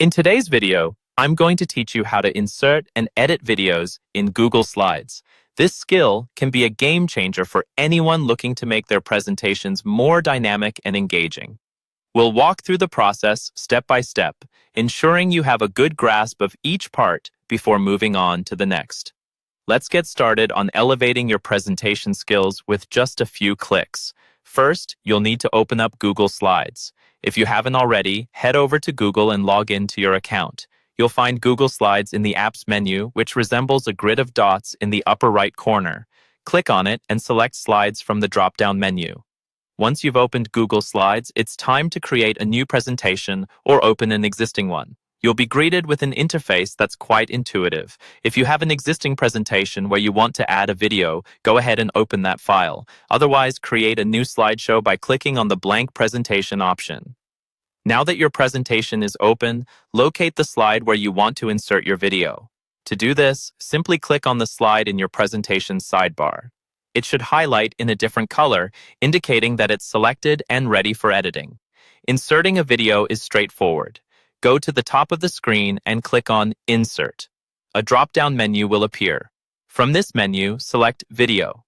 In today's video, I'm going to teach you how to insert and edit videos in Google Slides. This skill can be a game changer for anyone looking to make their presentations more dynamic and engaging. We'll walk through the process step by step, ensuring you have a good grasp of each part before moving on to the next. Let's get started on elevating your presentation skills with just a few clicks. First, you'll need to open up Google Slides. If you haven't already, head over to Google and log into your account. You'll find Google Slides in the Apps menu, which resembles a grid of dots in the upper right corner. Click on it and select Slides from the drop-down menu. Once you've opened Google Slides, it's time to create a new presentation or open an existing one. You'll be greeted with an interface that's quite intuitive. If you have an existing presentation where you want to add a video, go ahead and open that file. Otherwise, create a new slideshow by clicking on the blank presentation option. Now that your presentation is open, locate the slide where you want to insert your video. To do this, simply click on the slide in your presentation sidebar. It should highlight in a different color, indicating that it's selected and ready for editing. Inserting a video is straightforward. Go to the top of the screen and click on Insert. A drop-down menu will appear. From this menu, select Video.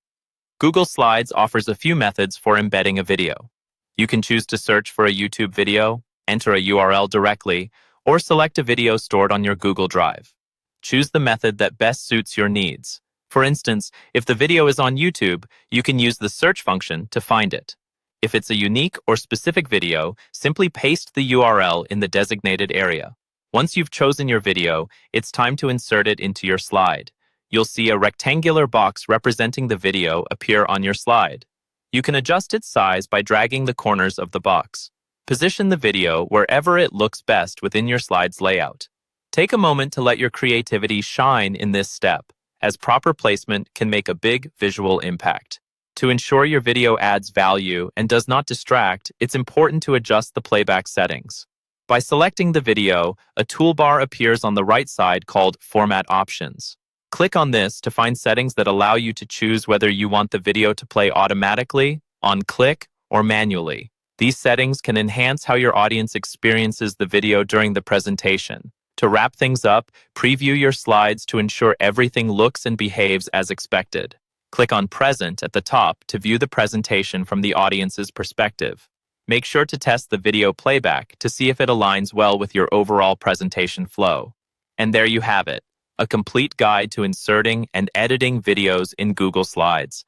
Google Slides offers a few methods for embedding a video. You can choose to search for a YouTube video, enter a URL directly, or select a video stored on your Google Drive. Choose the method that best suits your needs. For instance, if the video is on YouTube, you can use the search function to find it. If it's a unique or specific video, simply paste the URL in the designated area. Once you've chosen your video, it's time to insert it into your slide. You'll see a rectangular box representing the video appear on your slide. You can adjust its size by dragging the corners of the box. Position the video wherever it looks best within your slide's layout. Take a moment to let your creativity shine in this step, as proper placement can make a big visual impact. To ensure your video adds value and does not distract, it's important to adjust the playback settings. By selecting the video, a toolbar appears on the right side called Format Options. Click on this to find settings that allow you to choose whether you want the video to play automatically, on click, or manually. These settings can enhance how your audience experiences the video during the presentation. To wrap things up, preview your slides to ensure everything looks and behaves as expected. Click on Present at the top to view the presentation from the audience's perspective. Make sure to test the video playback to see if it aligns well with your overall presentation flow. And there you have it, a complete guide to inserting and editing videos in Google Slides.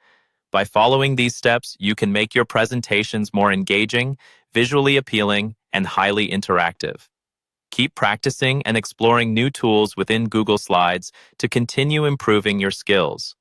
By following these steps, you can make your presentations more engaging, visually appealing, and highly interactive. Keep practicing and exploring new tools within Google Slides to continue improving your skills.